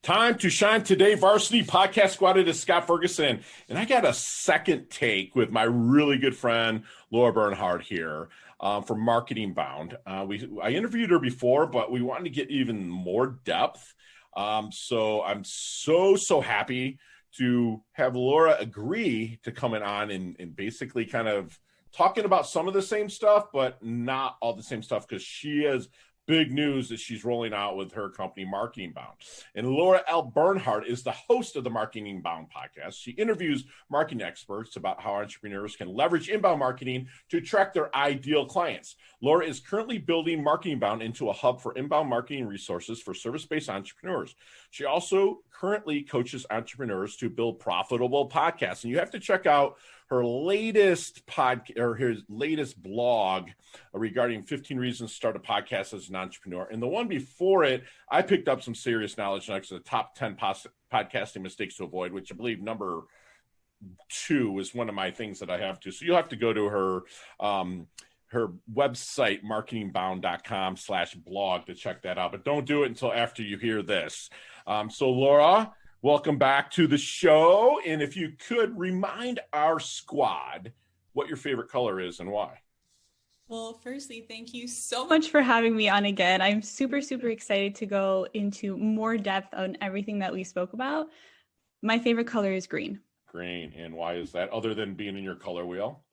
Time to shine today, varsity podcast squad. It is Scott Ferguson, and I got a second take with my really good friend Laura Bernhard here from Marketing Bound. I interviewed her before, but we wanted to get even more depth. So I'm so happy to have Laura agree to coming on and basically kind of talking about some of the same stuff, but not all the same stuff, because she has big news that she's rolling out with her company, Marketing Bound. And Laura L. Bernhard is the host of the Marketing Bound podcast. She interviews marketing experts about how entrepreneurs can leverage inbound marketing to attract their ideal clients. Laura is currently building Marketing Bound into a hub for inbound marketing resources for service-based entrepreneurs. She also currently coaches entrepreneurs to build profitable podcasts. And you have to check out her latest his latest blog regarding 15 reasons to start a podcast as an entrepreneur. And the one before it, I picked up some serious knowledge next to the top 10 podcasting mistakes to avoid, which I believe number 2 is one of my things that I have to. So you'll have to go to her website, marketingbound.com/blog, to check that out. But don't do it until after you hear this. So Laura, welcome back to the show. And if you could remind our squad what your favorite color is and why. Well, firstly, thank you so much for having me on again. I'm super excited to go into more depth on everything that we spoke about. My favorite color is green. Green. And why is that, other than being in your color wheel?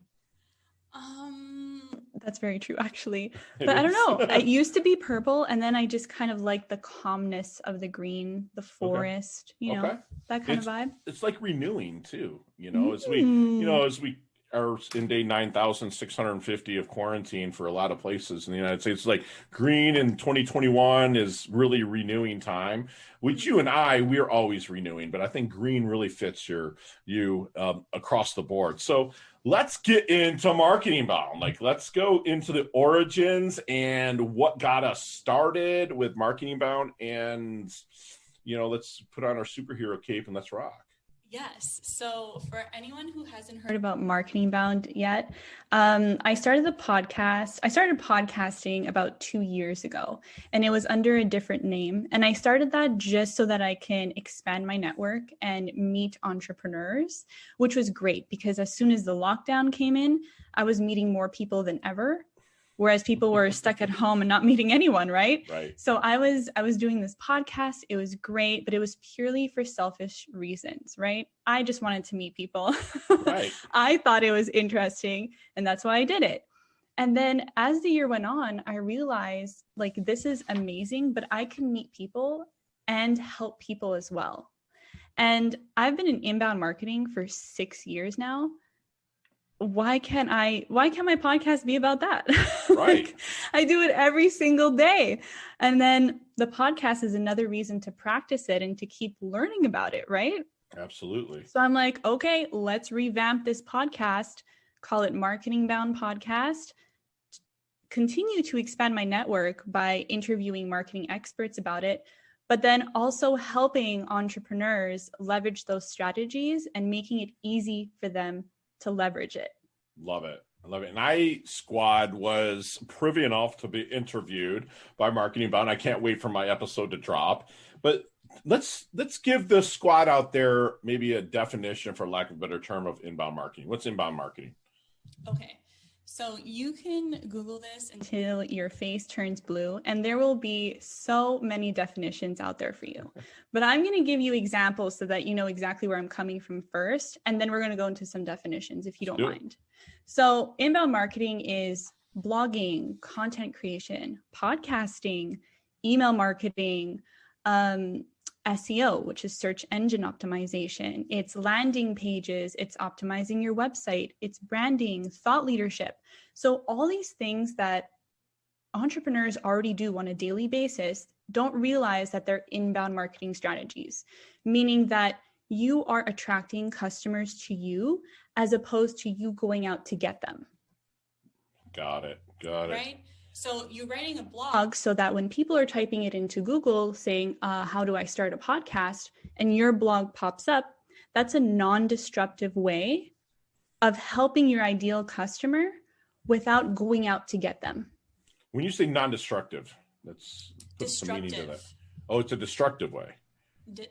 That's very true, actually. But I don't know. It used to be purple, and then I just kind of like the calmness of the green, the forest, that kind of vibe. It's like renewing too, as we are in day 9,650 of quarantine for a lot of places in the United States. Like green in 2021 is really renewing time, which you and we're always renewing, but I think green really fits you across the board. So let's get into Marketing Bound. Let's go into the origins and what got us started with Marketing Bound, and let's put on our superhero cape and let's rock. Yes. So for anyone who hasn't heard about Marketing Bound yet, I started podcasting about 2 years ago, and it was under a different name. And I started that just so that I can expand my network and meet entrepreneurs, which was great because as soon as the lockdown came in, I was meeting more people than ever. Whereas people were stuck at home and not meeting anyone, right? Right. So I was doing this podcast. It was great, but it was purely for selfish reasons, right? I just wanted to meet people. Right. I thought it was interesting, and that's why I did it. And then as the year went on, I realized this is amazing, but I can meet people and help people as well. And I've been in inbound marketing for 6 years now. Why can't my podcast be about that? Right. I do it every single day. And then the podcast is another reason to practice it and to keep learning about it, right? Absolutely. So I'm like, okay, let's revamp this podcast, call it Marketing Bound Podcast, continue to expand my network by interviewing marketing experts about it, but then also helping entrepreneurs leverage those strategies and making it easy for them to leverage it. Love it. I love it. And squad was privy enough to be interviewed by Marketing Bound. I can't wait for my episode to drop. But let's give the squad out there maybe a definition, for lack of a better term, of inbound marketing. What's inbound marketing? Okay. So you can Google this until your face turns blue, and there will be so many definitions out there for you. But I'm going to give you examples so that you know exactly where I'm coming from first, and then we're going to go into some definitions if you don't mind. So inbound marketing is blogging, content creation, podcasting, email marketing, SEO, which is search engine optimization. It's landing pages, it's optimizing your website, it's branding, thought leadership. So all these things that entrepreneurs already do on a daily basis don't realize that they're inbound marketing strategies, meaning that you are attracting customers to you as opposed to you going out to get them. Got it. Right? So you're writing a blog so that when people are typing it into Google saying, how do I start a podcast? And your blog pops up, that's a non-destructive way of helping your ideal customer without going out to get them. When you say non-destructive, let's put some meaning to that. Oh, it's a destructive way.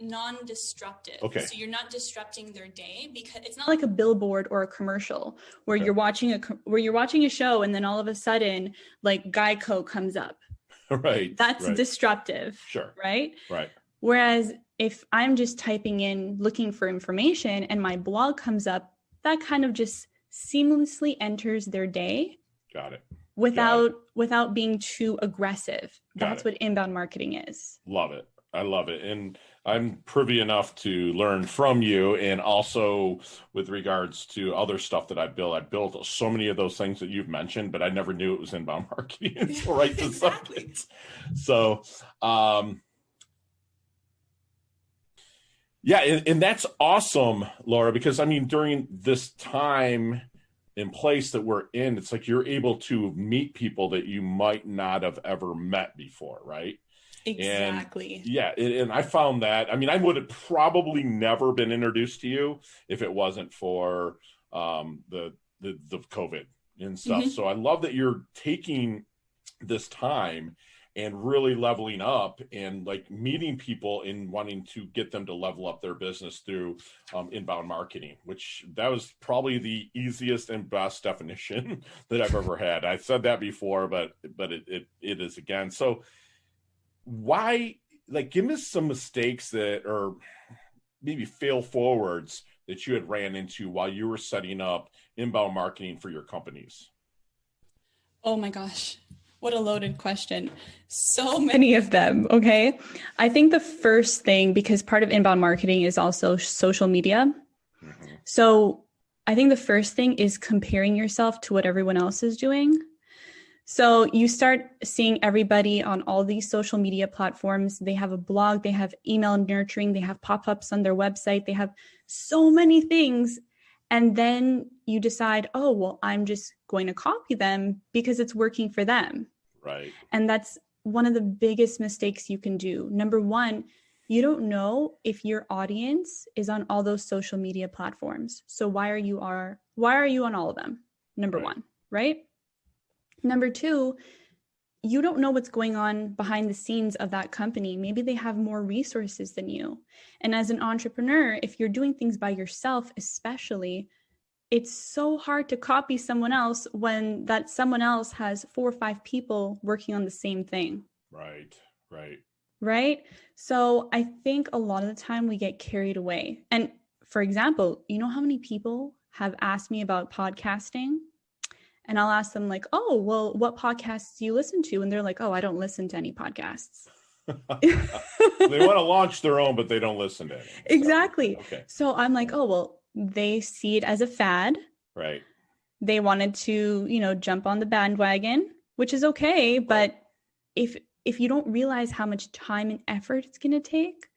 non-disruptive. Okay. So you're not disrupting their day, because it's not like a billboard or a commercial where you're watching a show and then all of a sudden like Geico comes up. Right. That's disruptive. Sure. Right. Right. Whereas if I'm just typing in looking for information and my blog comes up, that kind of just seamlessly enters their day. Got it. Without being too aggressive. That's what inbound marketing is. Love it. I love it. And I'm privy enough to learn from you, and also with regards to other stuff that I built so many of those things that you've mentioned, but I never knew it was inbound marketing until right this second. So, yeah, and that's awesome, Laura, because I mean, during this time and place that we're in, it's like you're able to meet people that you might not have ever met before, right? Exactly. And I found that, I mean, I would have probably never been introduced to you if it wasn't for the COVID and stuff. Mm-hmm. So I love that you're taking this time and really leveling up and like meeting people and wanting to get them to level up their business through inbound marketing, which that was probably the easiest and best definition that I've ever had. I said that before, but it is again. So why, like, give me some mistakes that, or maybe fail forwards that you had ran into while you were setting up inbound marketing for your companies. Oh my gosh. What a loaded question. So many of them. Okay. I think the first thing, because part of inbound marketing is also social media. Mm-hmm. So I think the first thing is comparing yourself to what everyone else is doing. So you start seeing everybody on all these social media platforms. They have a blog, they have email nurturing, they have pop-ups on their website, they have so many things. And then you decide, oh, well, I'm just going to copy them because it's working for them. Right. And that's one of the biggest mistakes you can do. Number one, you don't know if your audience is on all those social media platforms. So why are you on all of them? Number one, right? Number two, you don't know what's going on behind the scenes of that company. Maybe they have more resources than you. And as an entrepreneur, if you're doing things by yourself, especially, it's so hard to copy someone else when that someone else has 4 or 5 people working on the same thing. Right. So I think a lot of the time we get carried away. And for example, you know how many people have asked me about podcasting? And I'll ask them like, oh, well, what podcasts do you listen to? And they're like, oh, I don't listen to any podcasts. They want to launch their own, but they don't listen to it. Exactly. Okay. So I'm like, oh, well, they see it as a fad. Right. They wanted to, jump on the bandwagon, which is okay. But if you don't realize how much time and effort it's going to take,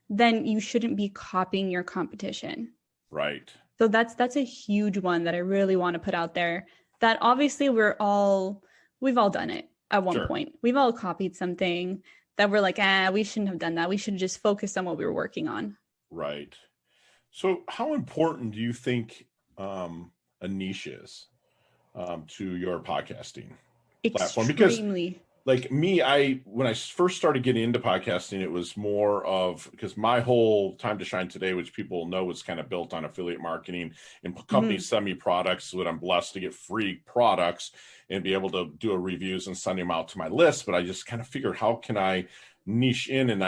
then you shouldn't be copying your competition. Right. So that's a huge one that I really want to put out there. That obviously we've all done it at one point. We've all copied something that we're like, we shouldn't have done that. We should just focus on what we were working on. Right. So how important do you think a niche is to your podcasting platform? Extremely. Because like me, when I first started getting into podcasting, it was more of, because my whole Time to Shine Today, which people know is kind of built on affiliate marketing, and companies send me products so that I'm blessed to get free products and be able to do reviews and send them out to my list. But I just kind of figured, how can I niche in? And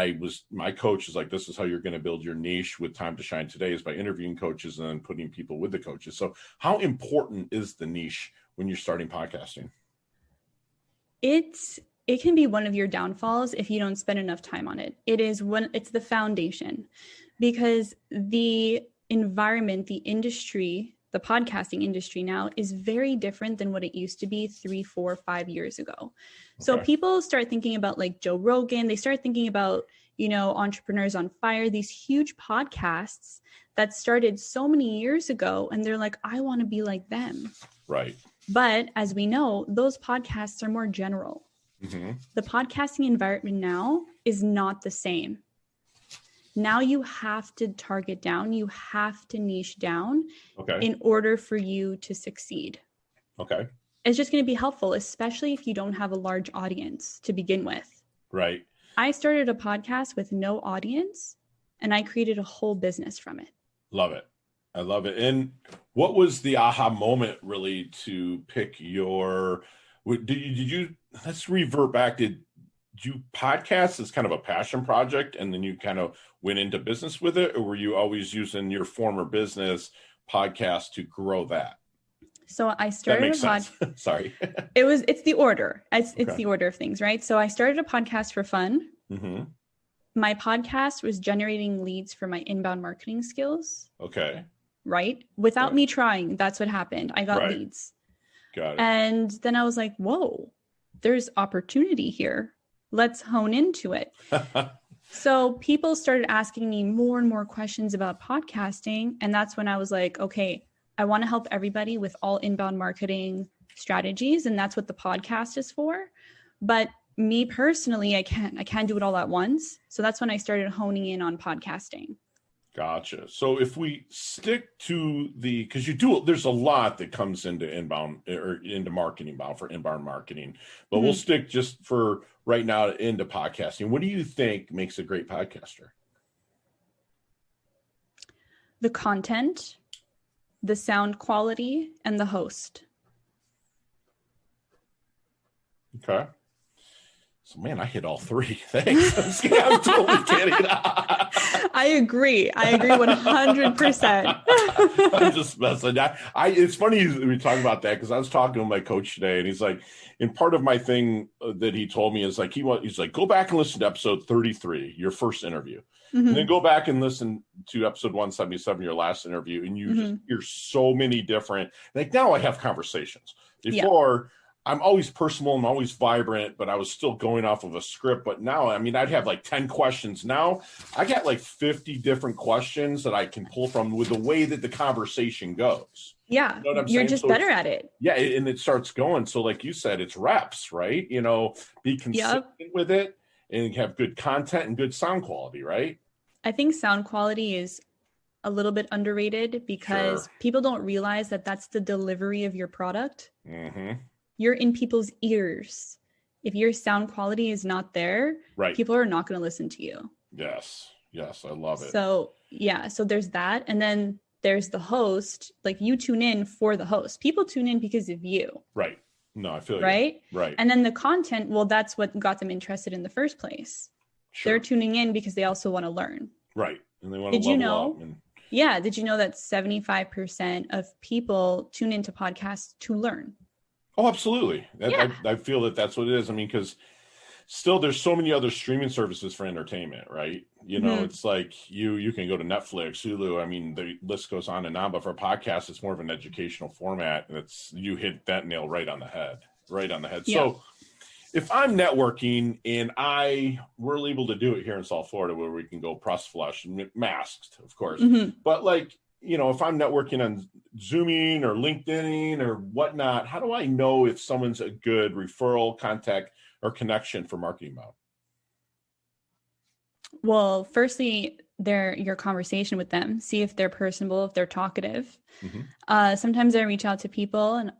my coach is like, this is how you're going to build your niche with Time to Shine Today, is by interviewing coaches and then putting people with the coaches. So how important is the niche when you're starting podcasting? It can be one of your downfalls if you don't spend enough time on it. It's the foundation, because the environment, the industry, the podcasting industry now is very different than what it used to be 3, 4, 5 years ago. Okay. So people start thinking about like Joe Rogan. They start thinking about, Entrepreneurs on Fire, these huge podcasts that started so many years ago. And they're like, I want to be like them. Right. But as we know, those podcasts are more general. Mm-hmm. The podcasting environment now is not the same. Now you have to target down, you have to niche down in order for you to succeed. Okay. It's just going to be helpful, especially if you don't have a large audience to begin with. Right. I started a podcast with no audience, and I created a whole business from it. Love it. I love it. And what was the aha moment really to pick let's revert back. Did you podcast as kind of a passion project and then you kind of went into business with it? Or were you always using your former business podcast to grow that? So I started a podcast. Sorry. It's the order. It's the order of things, right? So I started a podcast for fun. Mm-hmm. My podcast was generating leads for my inbound marketing skills. Okay. Right? Without me trying, that's what happened. I got leads. Got it. And then I was like, whoa, there's opportunity here. Let's hone into it. So people started asking me more and more questions about podcasting. And that's when I was like, okay, I want to help everybody with all inbound marketing strategies. And that's what the podcast is for. But me personally, I can't do it all at once. So that's when I started honing in on podcasting. Gotcha. So if we stick to because there's a lot that comes into inbound or into marketing bound for inbound marketing, but we'll stick just for right now into podcasting. What do you think makes a great podcaster? The content, the sound quality, and the host. Okay. So, man, I hit all three. Thanks. I'm totally kidding. I agree 100%. I'm just messing. It's funny we talk about that because I was talking to my coach today, and he's like, and part of my thing that he told me is like he's like, go back and listen to episode 33, your first interview, and then go back and listen to episode 177, your last interview, and you just hear so many different. Like now, I have conversations before. Yeah. I'm always personal. I'm always vibrant, but I was still going off of a script. But now, I mean, I'd have like 10 questions. Now I got like 50 different questions that I can pull from with the way that the conversation goes. Yeah. You know what I'm saying? You're just better at it. Yeah. And it starts going. So like you said, it's reps, right? You know, be consistent with it and have good content and good sound quality, right? I think sound quality is a little bit underrated because people don't realize that that's the delivery of your product. Mm-hmm. You're in people's ears. If your sound quality is not there, people are not going to listen to you. Yes. I love it. So there's that. And then there's the host. Like you tune in for the host. People tune in because of you. Right. No, I feel right. You. Right. And then the content, well, that's what got them interested in the first place. Sure. They're tuning in because they also want to learn. Right. And they want to level up. Yeah. Did you know that 75% of people tune into podcasts to learn? Oh, absolutely. I feel that that's what it is. I mean, because still there's so many other streaming services for entertainment, right? You know, it's like you can go to Netflix, Hulu. I mean, the list goes on and on. But for podcasts, it's more of an educational format. And you hit that nail right on the head. Yeah. So if I'm networking and we're able to do it here in South Florida where we can go press flush and masked, of course. But like, you know, if I'm networking on Zooming or LinkedIn or whatnot, how do I know if someone's a good referral, contact, or connection for Marketing Bound? Well, firstly, your conversation with them, see if they're personable, if they're talkative. Sometimes I reach out to people and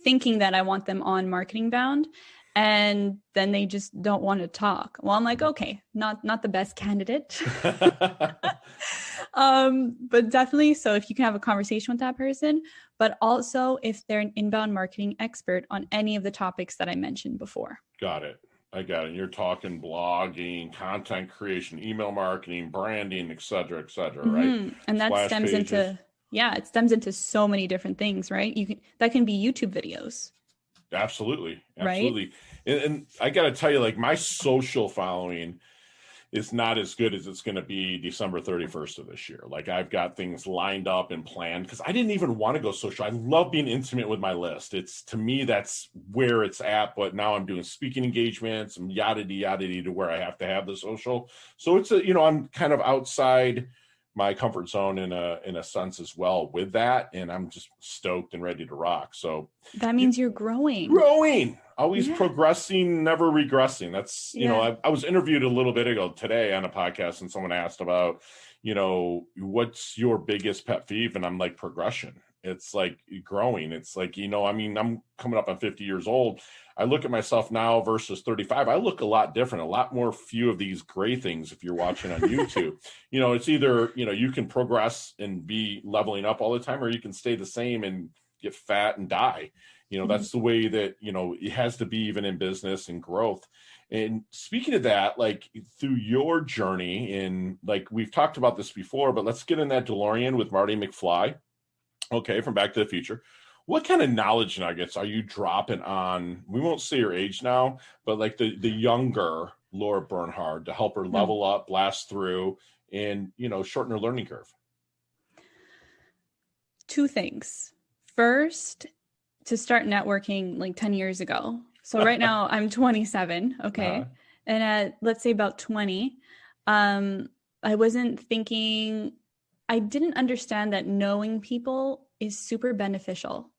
thinking that I want them on Marketing Bound, and then they just don't want to talk. Well, I'm like, okay, not the best candidate. But definitely, so if you can have a conversation with that person, but also if they're an inbound marketing expert on any of the topics that I mentioned before. Got it. I got it. You're talking blogging, content creation, email marketing, branding, et cetera, right? And that stems into so many different things, right? That can be YouTube videos. Absolutely. Right? And I got to tell you, like my social following is not as good as it's going to be December 31st of this year. Like I've got things lined up and planned because I didn't even want to go social. I love being intimate with my list. To me, that's where it's at. But now I'm doing speaking engagements and yada to where I have to have the social. So it's I'm kind of outside my comfort zone in a sense as well with that. And I'm just stoked and ready to rock. So that means you're growing, always progressing, never regressing. That's, I was interviewed a little bit ago today on a podcast and someone asked about, what's your biggest pet peeve? And I'm like, progression. It's like growing. It's like, I mean, I'm coming up on 50 years old. I look at myself now versus 35. I look a lot different, a lot more few of these gray things. If you're watching on YouTube, it's either, you can progress and be leveling up all the time, or you can stay the same and get fat and die. That's the way that, it has to be, even in business and growth. And speaking of that, like through your journey, and like we've talked about this before, but let's get in that DeLorean with Marty McFly. Okay, from Back to the Future. What kind of knowledge nuggets are you dropping on, we won't say your age now, but like the younger Laura Bernhard, to help her level up, blast through, and, shorten her learning curve? Two things. First, to start networking like 10 years ago. So right now I'm 27. Okay. And at, let's say about 20, I wasn't thinking, I didn't understand that knowing people is super beneficial.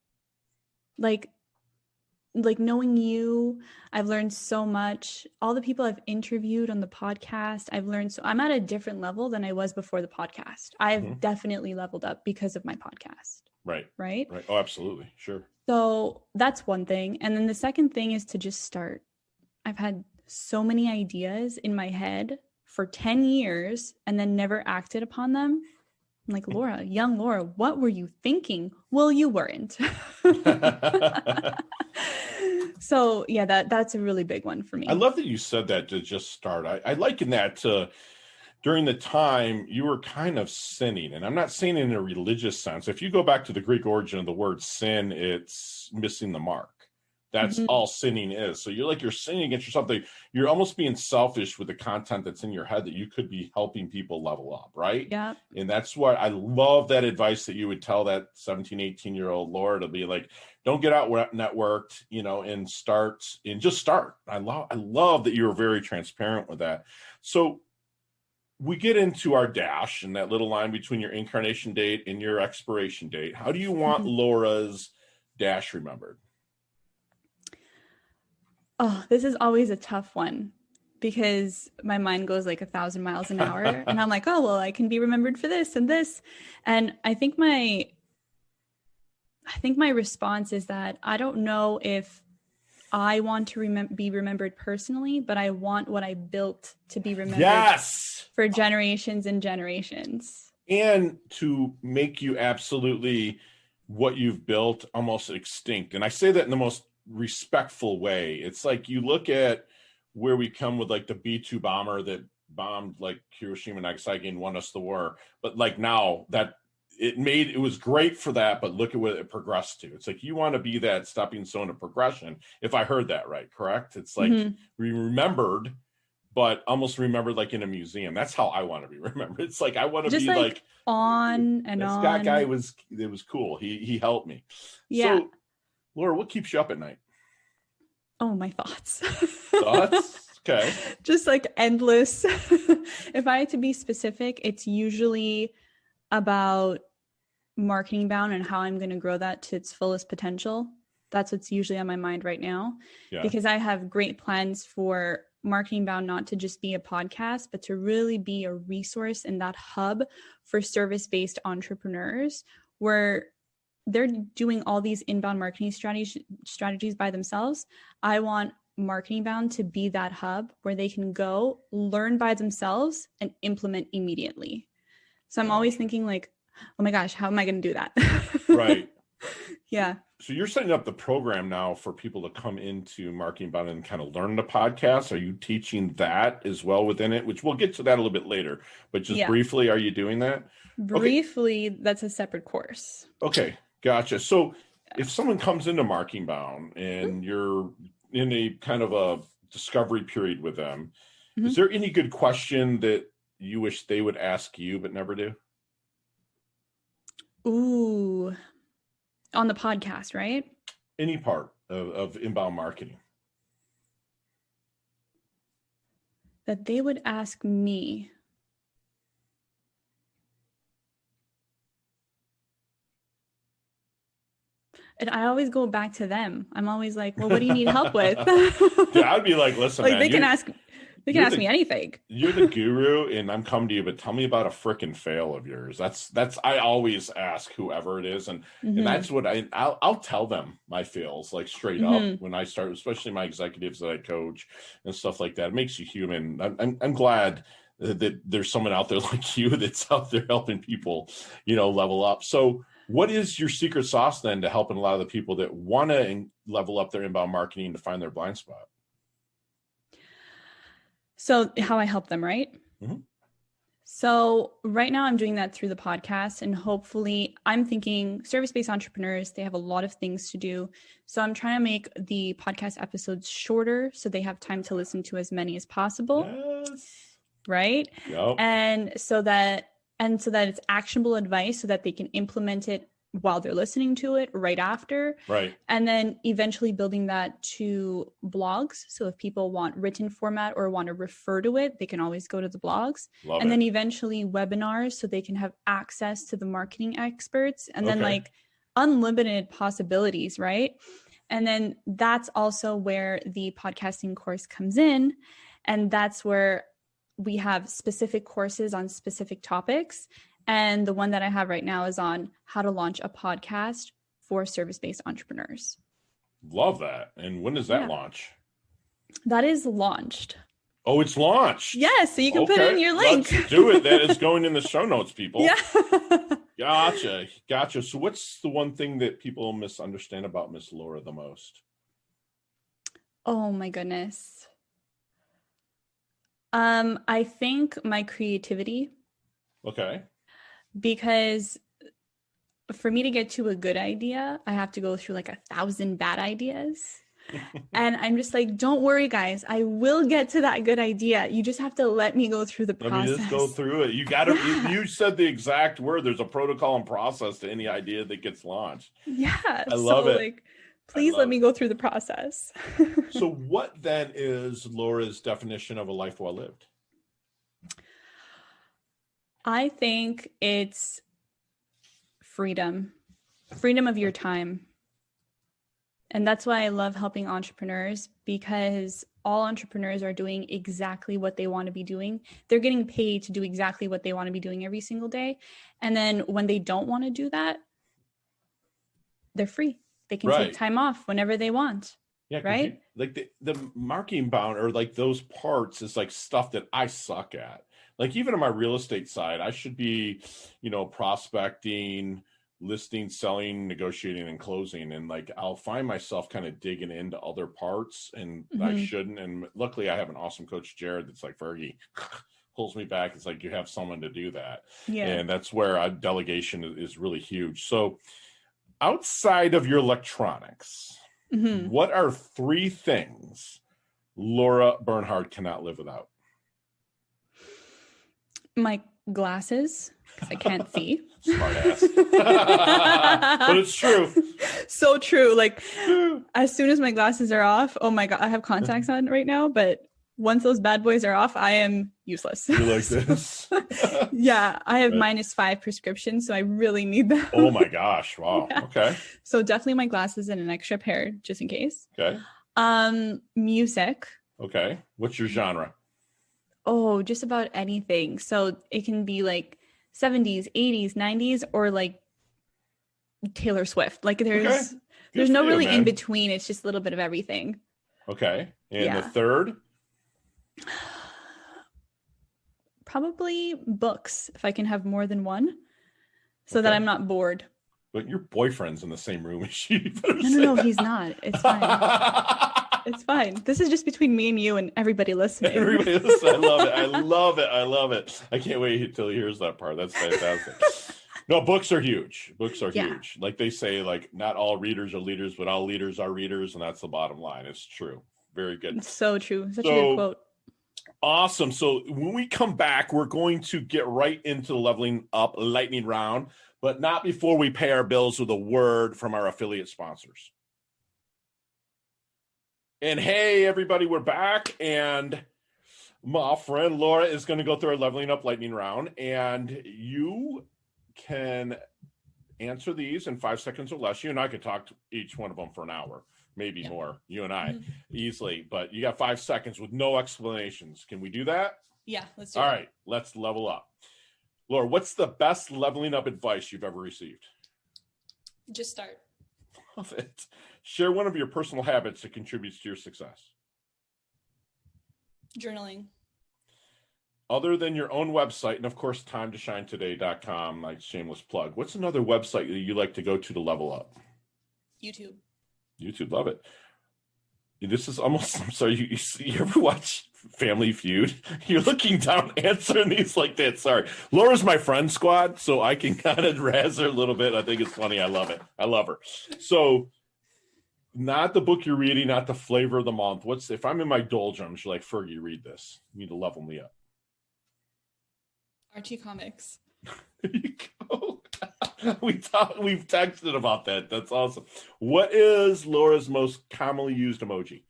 Like knowing you, I've learned so much. All the people I've interviewed on the podcast, I've learned. So I'm at a different level than I was before the podcast. I've definitely leveled up because of my podcast. Right. Oh, absolutely. Sure. So that's one thing. And then the second thing is to just start. I've had so many ideas in my head for 10 years and then never acted upon them. I'm like, Laura, young Laura, what were you thinking? Well, you weren't. So yeah, that's a really big one for me. I love that you said that, to just start. I liken that to during the time you were kind of sinning. And I'm not saying in a religious sense. If you go back to the Greek origin of the word sin, it's missing the mark. That's all sinning is. So you're sinning against yourself. You're almost being selfish with the content that's in your head that you could be helping people level up, right? Yeah. And that's what I love, that advice that you would tell that 17, 18-year-old Laura, to be like, don't get out networked, and just start. I love that you were very transparent with that. So we get into our dash and that little line between your incarnation date and your expiration date. How do you want Laura's dash remembered? Oh, this is always a tough one because my mind goes like 1,000 miles an hour and I'm like, oh, well, I can be remembered for this and this. And I think my response is that I don't know if I want to be remembered personally, but I want what I built to be remembered for generations and generations. And to make you absolutely what you've built almost extinct. And I say that in the most respectful way. It's like you look at where we come with like the B-2 bomber that bombed like Hiroshima and Nagasaki and won us the war. But like now that it was great for that, but look at what it progressed to. It's like you want to be that stepping stone of progression. If I heard that right, correct? It's like we remembered, but almost remembered like in a museum. That's how I want to be remembered. It's like I want to just be like on and on. That guy was cool. He helped me. Yeah. So, Laura, what keeps you up at night? Oh, my thoughts. Thoughts? Okay. Just like endless. If I had to be specific, it's usually about Marketing Bound and how I'm going to grow that to its fullest potential. That's what's usually on my mind right now. Yeah. Because I have great plans for Marketing Bound not to just be a podcast, but to really be a resource and that hub for service-based entrepreneurs where they're doing all these inbound marketing strategies by themselves. I want Marketing Bound to be that hub where they can go learn by themselves and implement immediately. So I'm always thinking like, oh my gosh, how am I going to do that? Right. Yeah. So you're setting up the program now for people to come into Marketing Bound and kind of learn the podcast. Are you teaching that as well within it? Which we'll get to that a little bit later, but just briefly, are you doing that? Briefly, that's a separate course. Okay. Gotcha. So if someone comes into Marketing Bound and you're in a kind of a discovery period with them, is there any good question that you wish they would ask you but never do? Ooh, on the podcast, right? Any part of inbound marketing that they would ask me. And I always go back to them. I'm always like, well, what do you need help with? Yeah, I'd be like, listen, like man, they can ask. They can ask me anything. You're the guru, and I'm coming to you, but tell me about a frickin' fail of yours. That's I always ask whoever it is, and that's what I'll tell them my fails, like straight up when I start, especially my executives that I coach and stuff like that. It makes you human. I'm glad that there's someone out there like you that's out there helping people, level up. So what is your secret sauce then to helping a lot of the people that want to level up their inbound marketing to find their blind spot? So how I help them, right? So right now I'm doing that through the podcast, and hopefully I'm thinking service-based entrepreneurs, they have a lot of things to do. So I'm trying to make the podcast episodes shorter so they have time to listen to as many as possible. Yes. Right? Yep. And so that it's actionable advice so that they can implement it while they're listening to it right after. Right. And then eventually building that to blogs. So if people want written format or want to refer to it, they can always go to the blogs. Then eventually webinars so they can have access to the marketing experts, and then like unlimited possibilities, right? And then that's also where the podcasting course comes in. And that's where we have specific courses on specific topics. And the one that I have right now is on how to launch a podcast for service-based entrepreneurs. Love that. And when does that launch? That is launched. Oh, it's launched. Yes. So you can put in your link. Let's do it. That is going in the show notes, people. Yeah. Gotcha. So what's the one thing that people misunderstand about Miss Laura the most? Oh my goodness. I think my creativity. Okay. Because for me to get to a good idea, I have to go through like 1,000 bad ideas. And I'm just like, don't worry, guys. I will get to that good idea. You just have to let me go through the process. Let me just go through it. You got to, you said the exact word. There's a protocol and process to any idea that gets launched. Yeah. I love it. Like, please let me go through the process. So what then is Laura's definition of a life well lived? I think it's freedom of your time. And that's why I love helping entrepreneurs, because all entrepreneurs are doing exactly what they want to be doing. They're getting paid to do exactly what they want to be doing every single day. And then when they don't want to do that, they're free. They can take time off whenever they want. Yeah. Right. Like the marketing bound or like those parts is like stuff that I suck at. Like even on my real estate side, I should be, prospecting, listing, selling, negotiating, and closing. And like, I'll find myself kind of digging into other parts, and I shouldn't. And luckily I have an awesome coach, Jared, that's like, Fergie, pulls me back. It's like, you have someone to do that. Yeah. And that's where delegation is really huge. So outside of your electronics, what are 3 things Laura Bernhard cannot live without? My glasses, because I can't see. Smart ass. But it's true. So true. Like as soon as my glasses are off, oh my God, I have contacts on right now, but once those bad boys are off, I am useless. You're like this. Yeah. I have -5 prescriptions, so I really need them. Oh my gosh. Wow. Yeah. Okay. So definitely my glasses and an extra pair just in case. Okay. Music. Okay. What's your genre? Oh, just about anything. So it can be like 70s, 80s, 90s, or like Taylor Swift. Like there's no really in between. It's just a little bit of everything. Okay. And the third? Probably books, if I can have more than one, so that I'm not bored. But your boyfriend's in the same room as you. No, he's not. It's fine. It's fine. This is just between me and you and everybody listening. Everybody listening. I love it. I can't wait until he hears that part. That's fantastic. No, books are huge. Huge. Like they say, like not all readers are leaders, but all leaders are readers. And that's the bottom line. It's true. Very good. It's so true. Such a good quote. Awesome. So when we come back, we're going to get right into the leveling up lightning round, but not before we pay our bills with a word from our affiliate sponsors. And hey, everybody, we're back. And my friend Laura is going to go through our leveling up lightning round. And you can answer these in 5 seconds or less. You and I could talk to each one of them for an hour. maybe Yep. more, you and I, easily. But you got 5 seconds with no explanations. Can we do that? Yeah, let's do All it. right, let's level up. Laura, what's the best leveling up advice you've ever received? Just start. Love it. Share one of your personal habits that contributes to your success. Journaling. Other than your own website, and of course, timetoshinetoday.com, like shameless plug, what's another website that you like to go to level up? YouTube. YouTube, love it. This is almost, I'm sorry, you ever watch Family Feud? You're looking down, answering these like that. Sorry. Laura's my friend squad, so I can kind of razz her a little bit. I think it's funny. I love it. I love her. So, not the book you're reading, not the flavor of the month. If I'm in my doldrums, you're like, Fergie, read this. You need to level me up. Archie Comics. There you go. We've texted about that. That's awesome. What is Laura's most commonly used emoji?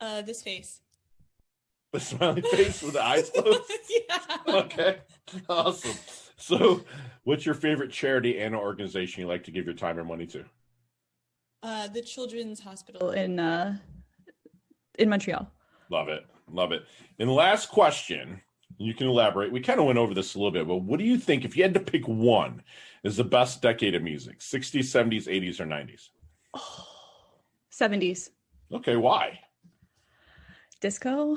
This face. The smiley face with the eyes closed? Yeah. Okay. Awesome. So, what's your favorite charity and organization you like to give your time or money to? The Children's Hospital in Montreal. Love it. Love it. And the last question, you can elaborate. We kind of went over this a little bit, but what do you think, if you had to pick one, is the best decade of music? 60s, 70s, 80s, or 90s? 70s. Okay, why? Disco.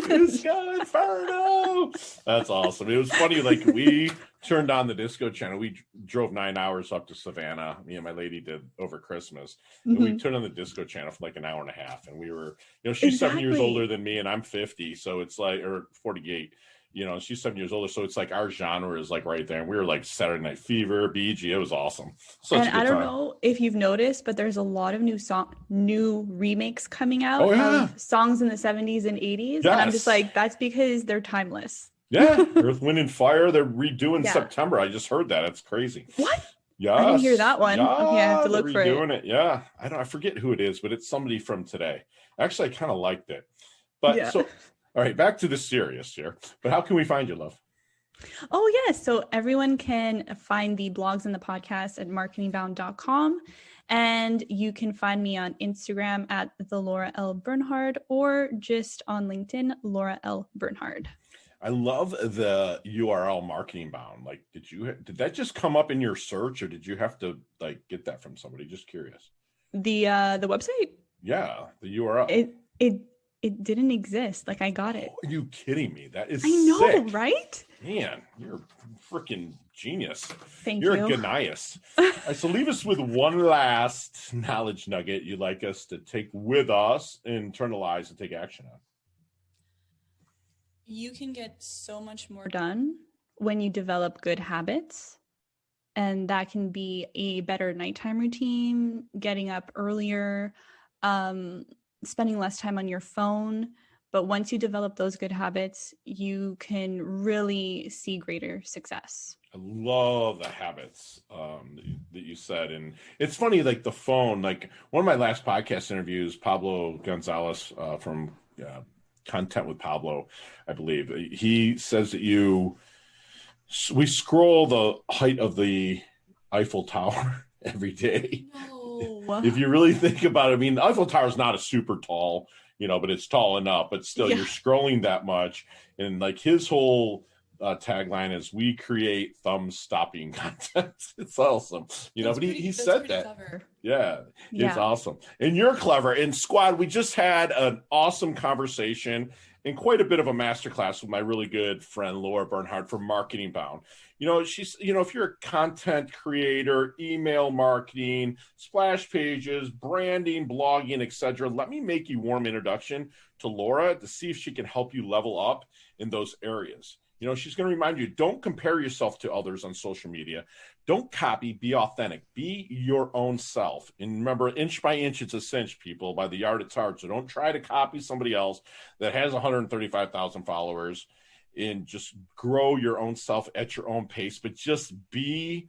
Disco Inferno. That's awesome. It was funny. Like, we turned on the disco channel. We drove 9 hours up to Savannah. Me and my lady did over Christmas. And we turned on the disco channel for like an hour and a half. And we were, she's 7 years older than me, and I'm 50. So it's like, or 48. And she's 7 years older, so it's like our genre is like right there. And we were like Saturday Night Fever, BG. It was awesome. Such and I don't know if you've noticed, but there's a lot of new remakes coming out of songs in the 70s and 80s. Yes. And I'm just like, that's because they're timeless. Yeah, Earth, Wind, and Fire. They're redoing September. I just heard that. It's crazy. What? Yeah, I didn't hear that one. Yeah, okay, I have to look for it. Redoing it. Yeah, I forget who it is, but it's somebody from today. Actually, I kind of liked it. But so. All right, back to the serious here. But how can we find you, love? Oh, yes. So everyone can find the blogs and the podcast at marketingbound.com. And you can find me on Instagram at the Laura L. Bernhard, or just on LinkedIn, Laura L. Bernhard. I love the URL Marketing Bound. Like, did that just come up in your search, or did you have to like get that from somebody? Just curious. The website? Yeah, the URL. It didn't exist. Like, I got it. Oh, are you kidding me? That is I know, sick. Right? Man, you're a freaking genius. Thank you. You're a genius. Right, so leave us with one last knowledge nugget you'd like us to take with us, internalize, and take action on. You can get so much more done when you develop good habits. And that can be a better nighttime routine, getting up earlier, spending less time on your phone. But once you develop those good habits, you can really see greater success. I love the habits that you said. And it's funny, like the phone, like one of my last podcast interviews, Pablo Gonzalez from Content with Pablo, I believe, he says that we scroll the height of the Eiffel Tower every day. No. If you really think about it, I mean, the Eiffel Tower is not a super tall, but it's tall enough, but still you're scrolling that much. And like his whole tagline is, we create thumb stopping content. It's awesome. But he said that. Clever. Yeah, it's awesome. And you're clever. And squad, we just had an awesome conversation and quite a bit of a masterclass with my really good friend, Laura Bernhard from Marketing Bound. She's, if you're a content creator, email marketing, splash pages, branding, blogging, etc., let me make you a warm introduction to Laura to see if she can help you level up in those areas. She's going to remind you, don't compare yourself to others on social media. Don't copy, be authentic, be your own self. And remember, inch by inch, it's a cinch, people. By the yard, it's hard. So don't try to copy somebody else that has 135,000 followers, and just grow your own self at your own pace, but just be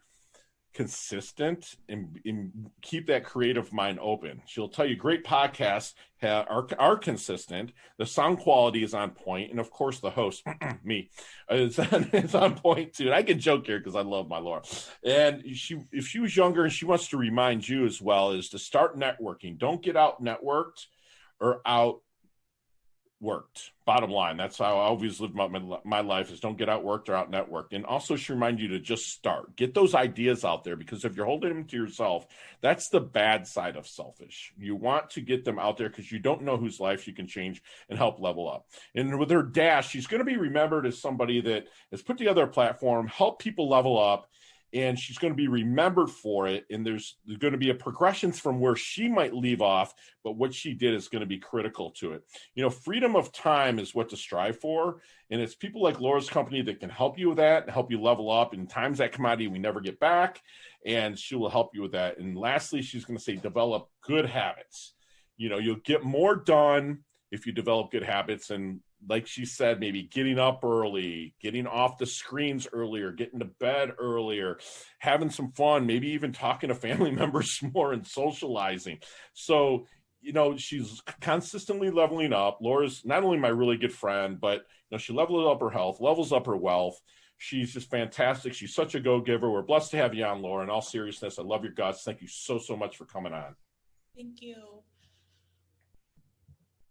consistent and keep that creative mind open. She'll tell you great podcasts are consistent. The sound quality is on point. And of course, the host, me, is on point too. And I can joke here because I love my Laura. And if she was younger and she wants to remind you as well, is to start networking. Don't get out networked or out worked. Bottom line, that's how I always live my life, is don't get outworked or out networked. And also she remind you to just start, get those ideas out there, because if you're holding them to yourself, that's the bad side of selfish. You want to get them out there because you don't know whose life you can change and help level up. And with her dash, she's going to be remembered as somebody that has put together a platform, help people level up, and she's going to be remembered for it. And there's going to be a progression from where she might leave off, but what she did is going to be critical to it. You know, freedom of time is what to strive for. And it's people like Laura's company that can help you with that and help you level up. And times that commodity we never get back, and she will help you with that. And lastly, she's going to say, develop good habits. You know, you'll get more done if you develop good habits. And like she said, maybe getting up early, getting off the screens earlier, getting to bed earlier, having some fun, maybe even talking to family members more and socializing. So, you know, she's consistently leveling up. Laura's not only my really good friend, but, you know, she levels up her health, levels up her wealth. She's just fantastic. She's such a go-giver. We're blessed to have you on, Laura. In all seriousness, I love your guts. Thank you so much for coming on. Thank you.